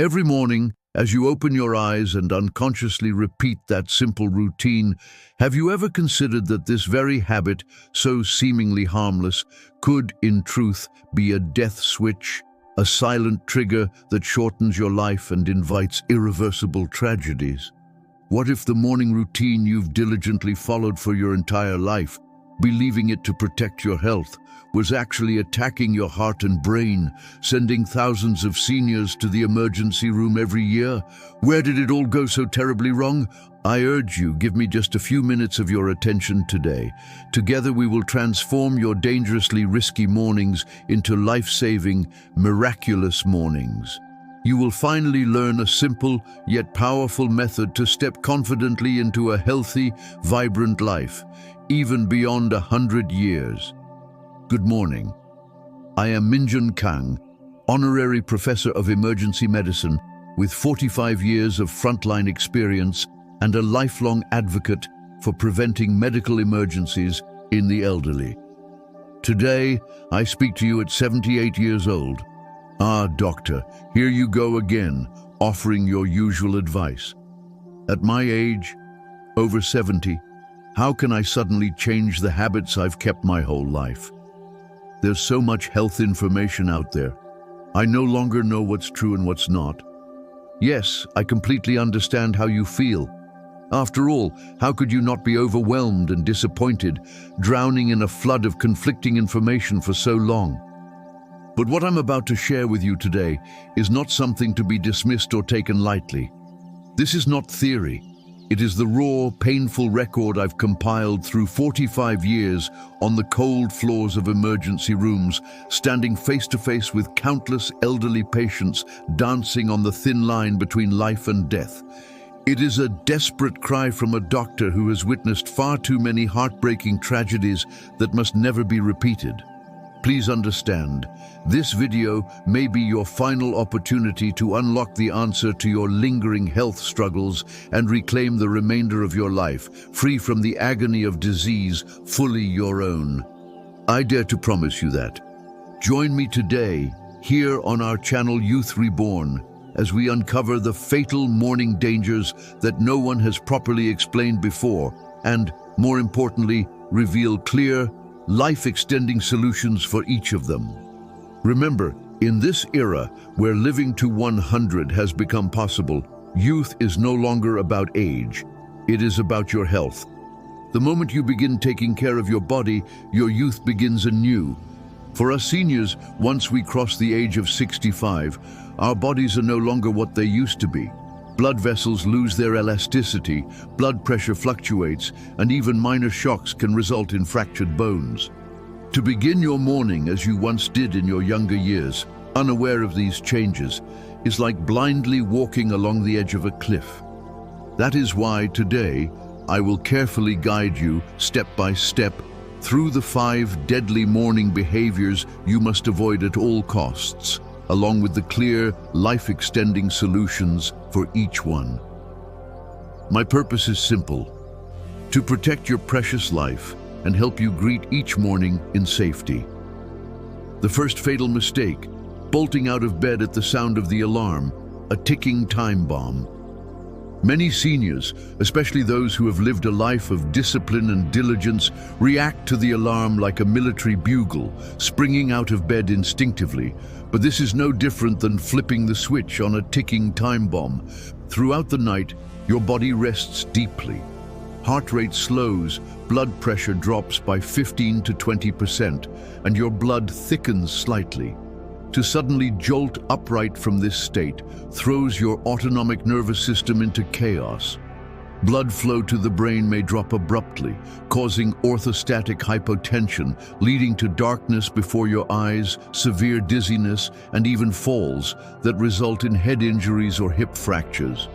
Every morning, as you open your eyes and unconsciously repeat that simple routine, have you ever considered that this very habit, so seemingly harmless, could, in truth, be a death switch, a silent trigger that shortens your life and invites irreversible tragedies? What if the morning routine you've diligently followed for your entire life, believing it to protect your health, was actually attacking your heart and brain, sending thousands of seniors to the emergency room every year? Where did it all go so terribly wrong? I urge you, give me just a few minutes of your attention today. Together we will transform your dangerously risky mornings into life-saving, miraculous mornings. You will finally learn a simple yet powerful method to step confidently into a healthy, vibrant life, even beyond 100 years. Good morning. I am Minjun Kang, Honorary Professor of Emergency Medicine with 45 years of frontline experience and a lifelong advocate for preventing medical emergencies in the elderly. Today, I speak to you at 78 years old. Ah, doctor, here you go again, offering your usual advice. At my age, over 70, how can I suddenly change the habits I've kept my whole life? There's so much health information out there. I no longer know what's true and what's not. Yes, I completely understand how you feel. After all, how could you not be overwhelmed and disappointed, drowning in a flood of conflicting information for so long? But what I'm about to share with you today is not something to be dismissed or taken lightly. This is not theory. It is the raw, painful record I've compiled through 45 years on the cold floors of emergency rooms, standing face to face with countless elderly patients dancing on the thin line between life and death. It is a desperate cry from a doctor who has witnessed far too many heartbreaking tragedies that must never be repeated. Please understand, this video may be your final opportunity to unlock the answer to your lingering health struggles and reclaim the remainder of your life, free from the agony of disease, fully your own. I dare to promise you that. Join me today, here on our channel Youth Reborn, as we uncover the fatal morning dangers that no one has properly explained before, and, more importantly, reveal clear, life-extending solutions for each of them. Remember, in this era where living to 100 has become possible, youth is no longer about age. It is about your health. The moment you begin taking care of your body, your youth begins anew. For us seniors, once we cross the age of 65, our bodies are no longer what they used to be. Blood vessels lose their elasticity, blood pressure fluctuates, and even minor shocks can result in fractured bones. To begin your morning as you once did in your younger years, unaware of these changes, is like blindly walking along the edge of a cliff. That is why today, I will carefully guide you, step by step, through the 5 deadly morning behaviors you must avoid at all costs, along with the clear, life-extending solutions for each one. My purpose is simple: to protect your precious life and help you greet each morning in safety. The first fatal mistake: bolting out of bed at the sound of the alarm, a ticking time bomb. Many seniors, especially those who have lived a life of discipline and diligence, react to the alarm like a military bugle, springing out of bed instinctively. But this is no different than flipping the switch on a ticking time bomb. Throughout the night, your body rests deeply. Heart rate slows, blood pressure drops by 15 to 20%, and your blood thickens slightly. To suddenly jolt upright from this state throws your autonomic nervous system into chaos. Blood flow to the brain may drop abruptly, causing orthostatic hypotension, leading to darkness before your eyes, severe dizziness, and even falls that result in head injuries or hip fractures.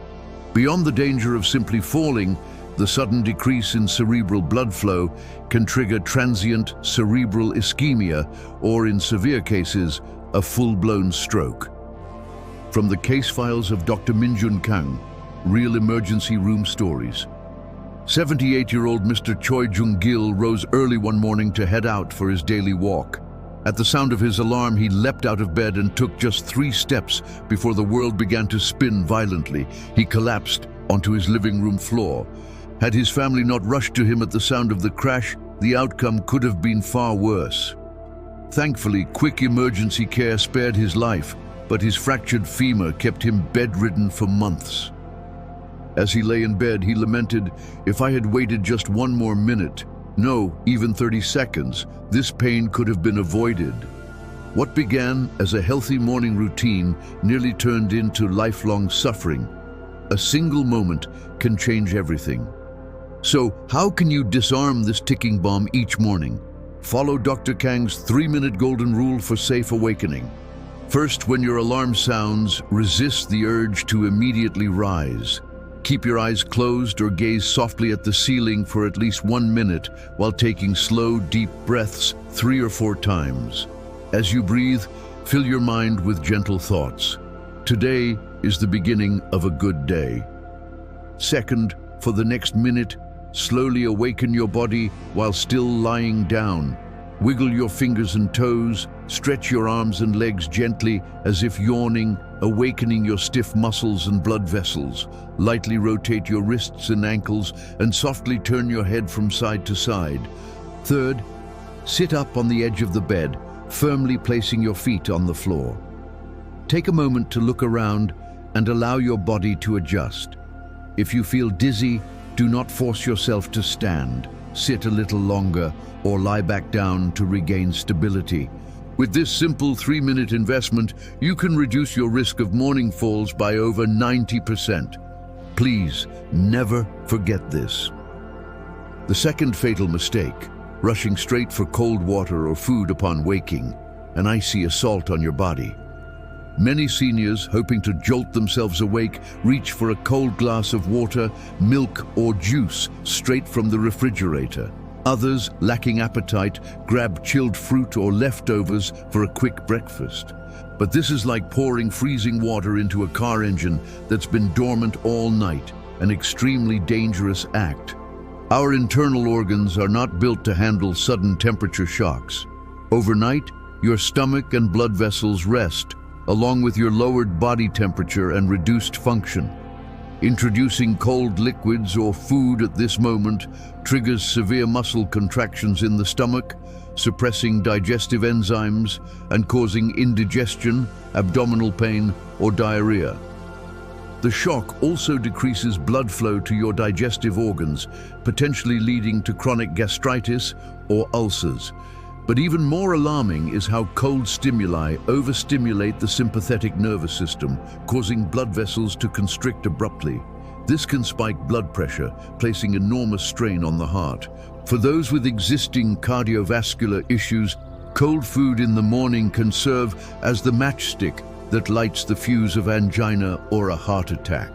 Beyond the danger of simply falling, the sudden decrease in cerebral blood flow can trigger transient cerebral ischemia, or in severe cases, a full-blown stroke. From the case files of Dr. Minjun Kang, Real Emergency Room Stories. 78-year-old Mr. Choi Jung-gil rose early one morning to head out for his daily walk. At the sound of his alarm, he leapt out of bed and took just 3 steps before the world began to spin violently. He collapsed onto his living room floor. Had his family not rushed to him at the sound of the crash, the outcome could have been far worse. Thankfully, quick emergency care spared his life, but his fractured femur kept him bedridden for months. As he lay in bed, he lamented, "If I had waited just 1 more minute, no, even 30 seconds, this pain could have been avoided." What began as a healthy morning routine nearly turned into lifelong suffering. A single moment can change everything. So, how can you disarm this ticking bomb each morning? Follow Dr. Kang's 3-minute golden rule for safe awakening. First, when your alarm sounds, resist the urge to immediately rise. Keep your eyes closed or gaze softly at the ceiling for at least 1 minute while taking slow, deep breaths 3 or 4 times. As you breathe, fill your mind with gentle thoughts. Today is the beginning of a good day. Second, for the next minute, slowly awaken your body while still lying down. Wiggle your fingers and toes, stretch your arms and legs gently as if yawning, awakening your stiff muscles and blood vessels. Lightly rotate your wrists and ankles and softly turn your head from side to side. Third, sit up on the edge of the bed, firmly placing your feet on the floor. Take a moment to look around and allow your body to adjust. If you feel dizzy, do not force yourself to stand. Sit a little longer or lie back down to regain stability. With this simple 3-minute investment, you can reduce your risk of morning falls by over 90%. Please, never forget this. The second fatal mistake, rushing straight for cold water or food upon waking, an icy assault on your body. Many seniors, hoping to jolt themselves awake, reach for a cold glass of water, milk, or juice straight from the refrigerator. Others, lacking appetite, grab chilled fruit or leftovers for a quick breakfast. But this is like pouring freezing water into a car engine that's been dormant all night, an extremely dangerous act. Our internal organs are not built to handle sudden temperature shocks. Overnight, your stomach and blood vessels rest, along with your lowered body temperature and reduced function. Introducing cold liquids or food at this moment triggers severe muscle contractions in the stomach, suppressing digestive enzymes and causing indigestion, abdominal pain, or diarrhea. The shock also decreases blood flow to your digestive organs, potentially leading to chronic gastritis or ulcers. But even more alarming is how cold stimuli overstimulate the sympathetic nervous system, causing blood vessels to constrict abruptly. This can spike blood pressure, placing enormous strain on the heart. For those with existing cardiovascular issues, cold food in the morning can serve as the matchstick that lights the fuse of angina or a heart attack.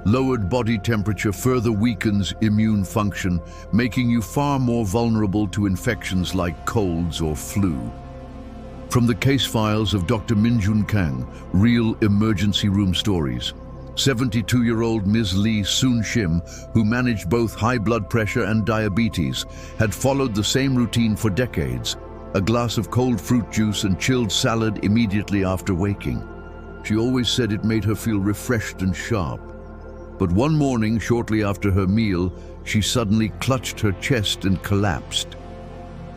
Lowered body temperature further weakens immune function, making you far more vulnerable to infections like colds or flu. From the case files of Dr. Minjun Kang, Real Emergency Room Stories, 72-year-old Ms. Lee Soon Shim, who managed both high blood pressure and diabetes, had followed the same routine for decades: a glass of cold fruit juice and chilled salad immediately after waking. She always said it made her feel refreshed and sharp. But one morning, shortly after her meal, she suddenly clutched her chest and collapsed.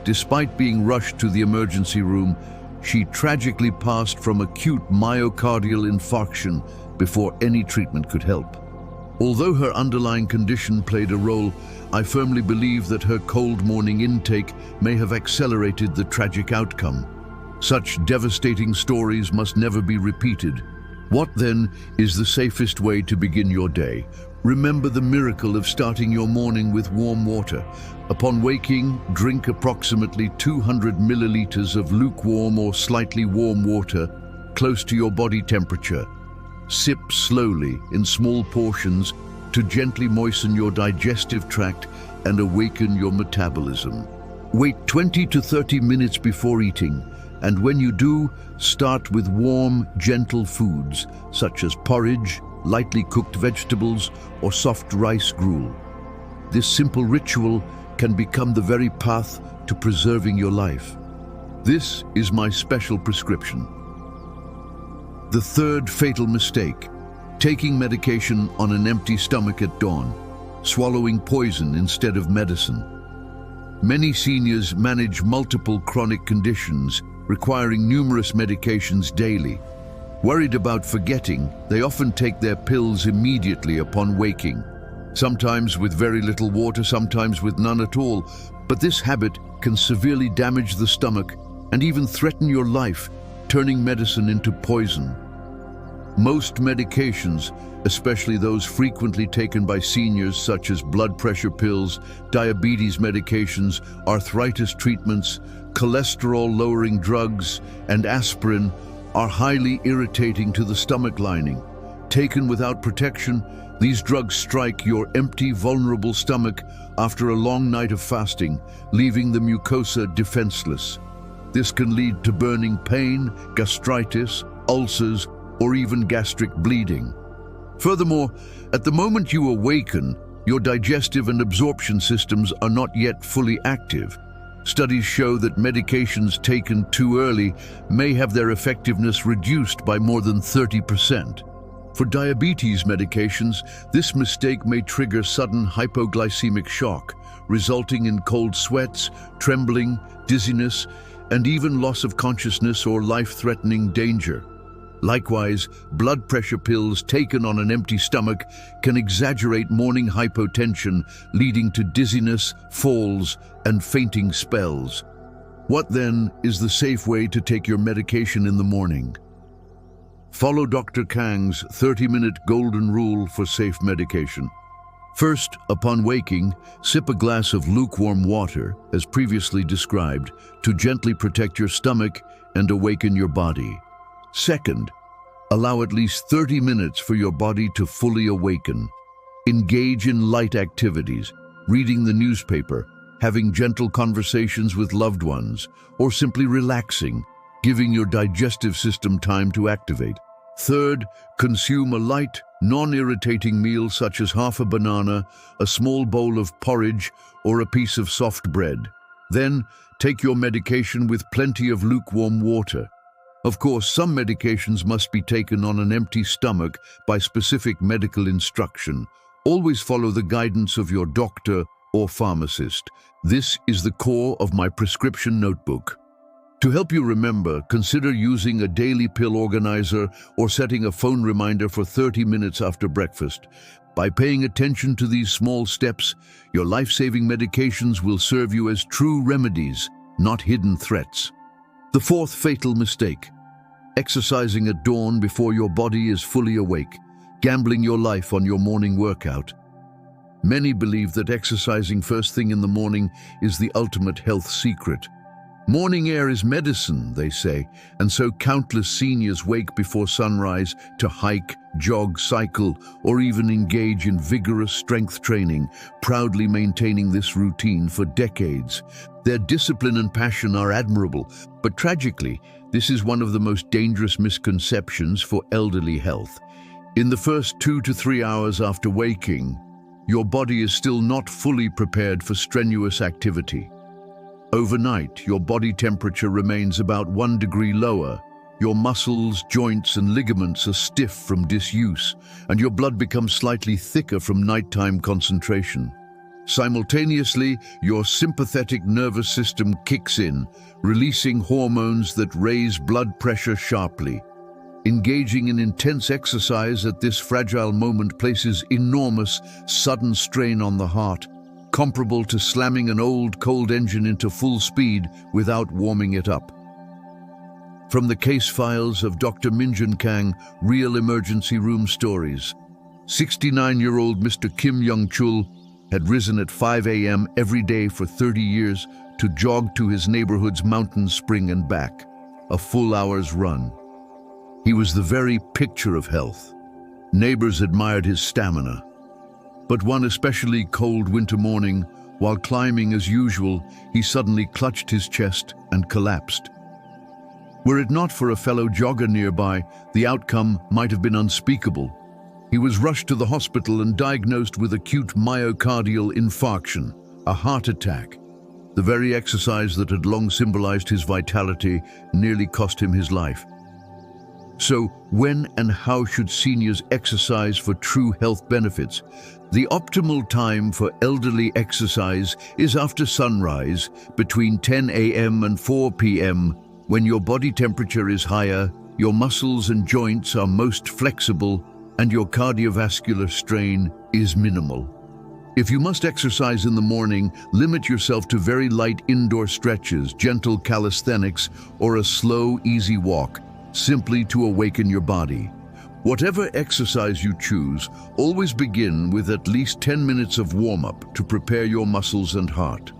Despite being rushed to the emergency room, she tragically passed from acute myocardial infarction before any treatment could help. Although her underlying condition played a role, I firmly believe that her cold morning intake may have accelerated the tragic outcome. Such devastating stories must never be repeated. What then is the safest way to begin your day? Remember the miracle of starting your morning with warm water. Upon waking, drink approximately 200 milliliters of lukewarm or slightly warm water, close to your body temperature. Sip slowly in small portions to gently moisten your digestive tract and awaken your metabolism. Wait 20 to 30 minutes before eating, and when you do, start with warm, gentle foods such as porridge, lightly cooked vegetables, or soft rice gruel. This simple ritual can become the very path to preserving your life. This is my special prescription. The third fatal mistake: taking medication on an empty stomach at dawn, swallowing poison instead of medicine. Many seniors manage multiple chronic conditions requiring numerous medications daily. Worried about forgetting, they often take their pills immediately upon waking, sometimes with very little water, sometimes with none at all. But this habit can severely damage the stomach and even threaten your life, turning medicine into poison. Most medications, especially those frequently taken by seniors, such as blood pressure pills, diabetes medications, arthritis treatments, cholesterol-lowering drugs, and aspirin, are highly irritating to the stomach lining. Taken without protection, these drugs strike your empty, vulnerable stomach after a long night of fasting, leaving the mucosa defenseless. This can lead to burning pain, gastritis, ulcers, or even gastric bleeding. Furthermore, at the moment you awaken, your digestive and absorption systems are not yet fully active. Studies show that medications taken too early may have their effectiveness reduced by more than 30%. For diabetes medications, this mistake may trigger sudden hypoglycemic shock, resulting in cold sweats, trembling, dizziness, and even loss of consciousness or life-threatening danger. Likewise, blood pressure pills taken on an empty stomach can exaggerate morning hypotension, leading to dizziness, falls, and fainting spells. What then is the safe way to take your medication in the morning? Follow Dr. Kang's 30-minute golden rule for safe medication. First, upon waking, sip a glass of lukewarm water, as previously described, to gently protect your stomach and awaken your body. Second, allow at least 30 minutes for your body to fully awaken. Engage in light activities, reading the newspaper, having gentle conversations with loved ones, or simply relaxing, giving your digestive system time to activate. Third, consume a light, non-irritating meal such as half a banana, a small bowl of porridge, or a piece of soft bread. Then, take your medication with plenty of lukewarm water. Of course, some medications must be taken on an empty stomach by specific medical instruction. Always follow the guidance of your doctor or pharmacist. This is the core of my prescription notebook. To help you remember, consider using a daily pill organizer or setting a phone reminder for 30 minutes after breakfast. By paying attention to these small steps, your life-saving medications will serve you as true remedies, not hidden threats. The fourth fatal mistake: exercising at dawn before your body is fully awake, gambling your life on your morning workout. Many believe that exercising first thing in the morning is the ultimate health secret. Morning air is medicine, they say, and so countless seniors wake before sunrise to hike, jog, cycle, or even engage in vigorous strength training, proudly maintaining this routine for decades. Their discipline and passion are admirable, but tragically, this is one of the most dangerous misconceptions for elderly health. In the first 2 to 3 hours after waking, your body is still not fully prepared for strenuous activity. Overnight, your body temperature remains about 1 degree lower. Your muscles, joints, and ligaments are stiff from disuse, and your blood becomes slightly thicker from nighttime concentration. Simultaneously, your sympathetic nervous system kicks in, releasing hormones that raise blood pressure sharply. Engaging in intense exercise at this fragile moment places enormous, sudden strain on the heart, comparable to slamming an old, cold engine into full speed without warming it up. From the case files of Dr. Minjun Kang, Real Emergency Room Stories. 69-year-old Mr. Kim Young-chul had risen at 5 a.m. every day for 30 years to jog to his neighborhood's mountain spring and back, a full hour's run. He was the very picture of health. Neighbors admired his stamina. But one especially cold winter morning, while climbing as usual, he suddenly clutched his chest and collapsed. Were it not for a fellow jogger nearby, the outcome might have been unspeakable. He was rushed to the hospital and diagnosed with acute myocardial infarction, a heart attack. The very exercise that had long symbolized his vitality nearly cost him his life. So, when and how should seniors exercise for true health benefits? The optimal time for elderly exercise is after sunrise, between 10 a.m. and 4 p.m., when your body temperature is higher, your muscles and joints are most flexible, and your cardiovascular strain is minimal. If you must exercise in the morning, limit yourself to very light indoor stretches, gentle calisthenics, or a slow, easy walk, simply to awaken your body. Whatever exercise you choose, always begin with at least 10 minutes of warm-up to prepare your muscles and heart.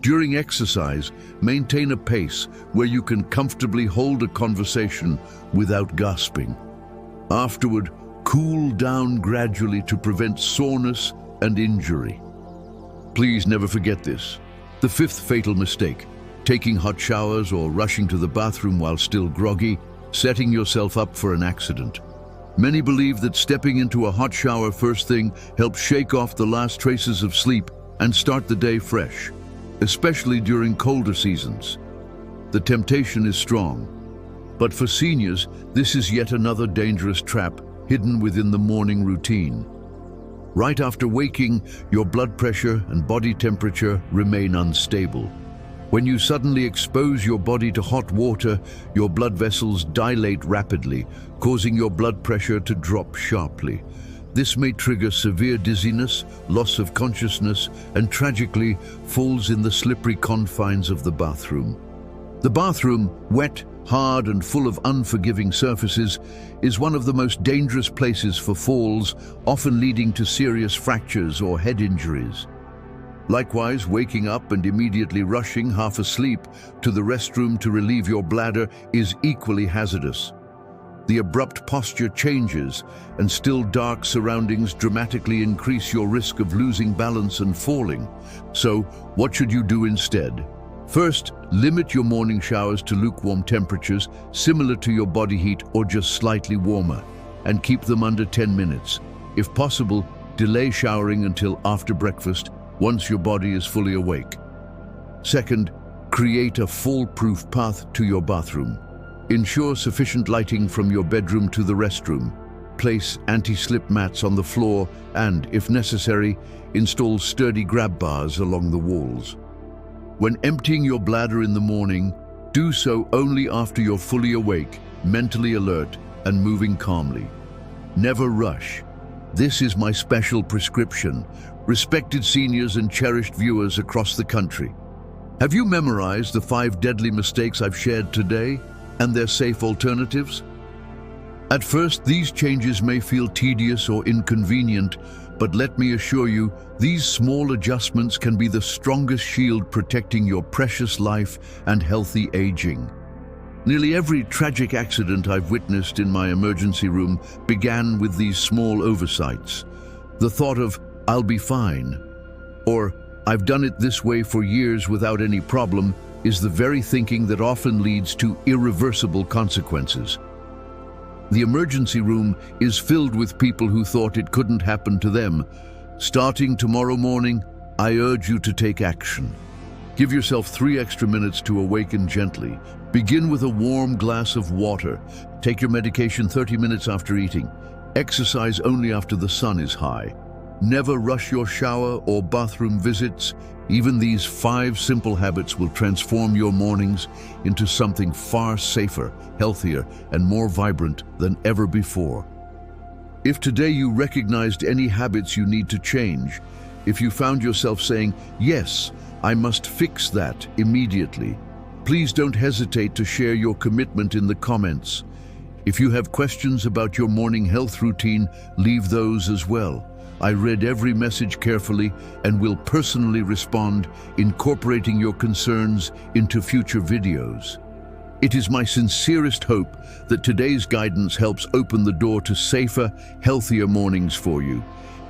During exercise, maintain a pace where you can comfortably hold a conversation without gasping. Afterward, cool down gradually to prevent soreness and injury. Please never forget this. The fifth fatal mistake: taking hot showers or rushing to the bathroom while still groggy, setting yourself up for an accident. Many believe that stepping into a hot shower first thing helps shake off the last traces of sleep and start the day fresh, especially during colder seasons. The temptation is strong. But for seniors, this is yet another dangerous trap hidden within the morning routine. Right after waking, your blood pressure and body temperature remain unstable. When you suddenly expose your body to hot water, your blood vessels dilate rapidly, causing your blood pressure to drop sharply. This may trigger severe dizziness, loss of consciousness, and tragically falls in the slippery confines of the bathroom. The bathroom, wet, hard, and full of unforgiving surfaces, is one of the most dangerous places for falls, often leading to serious fractures or head injuries. Likewise, waking up and immediately rushing, half asleep, to the restroom to relieve your bladder is equally hazardous. The abrupt posture changes, and still dark surroundings dramatically increase your risk of losing balance and falling. So, what should you do instead? First, limit your morning showers to lukewarm temperatures, similar to your body heat or just slightly warmer, and keep them under 10 minutes. If possible, delay showering until after breakfast, once your body is fully awake. Second, create a fall-proof path to your bathroom. Ensure sufficient lighting from your bedroom to the restroom. Place anti-slip mats on the floor and, if necessary, install sturdy grab bars along the walls. When emptying your bladder in the morning, do so only after you're fully awake, mentally alert, and moving calmly. Never rush. This is my special prescription. Respected seniors and cherished viewers across the country, have you memorized the 5 deadly mistakes I've shared today and their safe alternatives? At first, these changes may feel tedious or inconvenient, but let me assure you, these small adjustments can be the strongest shield protecting your precious life and healthy aging. Nearly every tragic accident I've witnessed in my emergency room began with these small oversights. The thought of, "I'll be fine," or "I've done it this way for years without any problem," is the very thinking that often leads to irreversible consequences. The emergency room is filled with people who thought it couldn't happen to them. Starting tomorrow morning, I urge you to take action. Give yourself 3 extra minutes to awaken gently. Begin with a warm glass of water. Take your medication 30 minutes after eating. Exercise only after the sun is high. Never rush your shower or bathroom visits. Even these 5 simple habits will transform your mornings into something far safer, healthier, and more vibrant than ever before. If today you recognized any habits you need to change, if you found yourself saying, "Yes, I must fix that immediately," please don't hesitate to share your commitment in the comments. If you have questions about your morning health routine, leave those as well. I read every message carefully and will personally respond, incorporating your concerns into future videos. It is my sincerest hope that today's guidance helps open the door to safer, healthier mornings for you.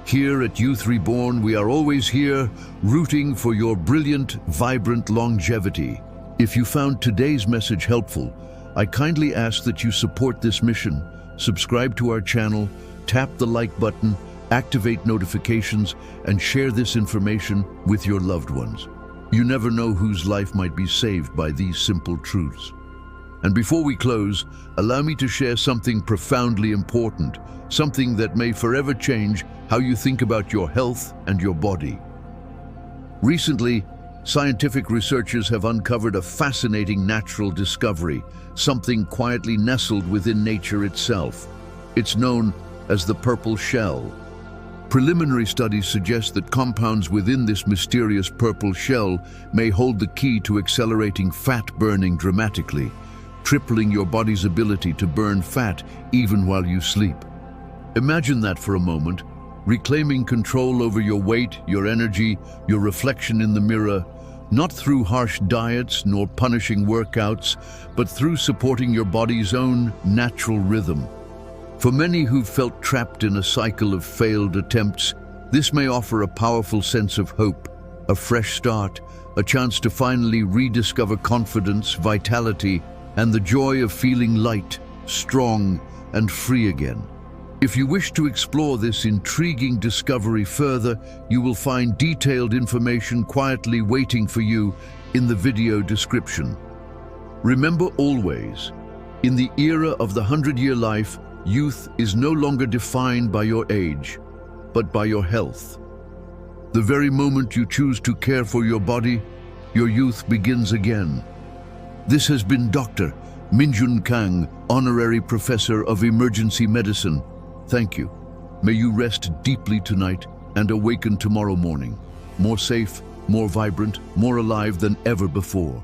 Here at Youth Reborn, we are always here, rooting for your brilliant, vibrant longevity. If you found today's message helpful, I kindly ask that you support this mission, subscribe to our channel, tap the like button, activate notifications, and share this information with your loved ones. You never know whose life might be saved by these simple truths. And before we close, allow me to share something profoundly important, something that may forever change how you think about your health and your body. Recently, scientific researchers have uncovered a fascinating natural discovery, something quietly nestled within nature itself. It's known as the purple shell. Preliminary studies suggest that compounds within this mysterious purple shell may hold the key to accelerating fat burning dramatically, tripling your body's ability to burn fat even while you sleep. Imagine that for a moment, reclaiming control over your weight, your energy, your reflection in the mirror, not through harsh diets nor punishing workouts, but through supporting your body's own natural rhythm. For many who've felt trapped in a cycle of failed attempts, this may offer a powerful sense of hope, a fresh start, a chance to finally rediscover confidence, vitality, and the joy of feeling light, strong, and free again. If you wish to explore this intriguing discovery further, you will find detailed information quietly waiting for you in the video description. Remember always, in the era of the 100-year life, youth is no longer defined by your age, but by your health. The very moment you choose to care for your body, your youth begins again. This has been Dr. Minjun Kang, Honorary Professor of Emergency Medicine. Thank you. May you rest deeply tonight and awaken tomorrow morning, more safe, more vibrant, more alive than ever before.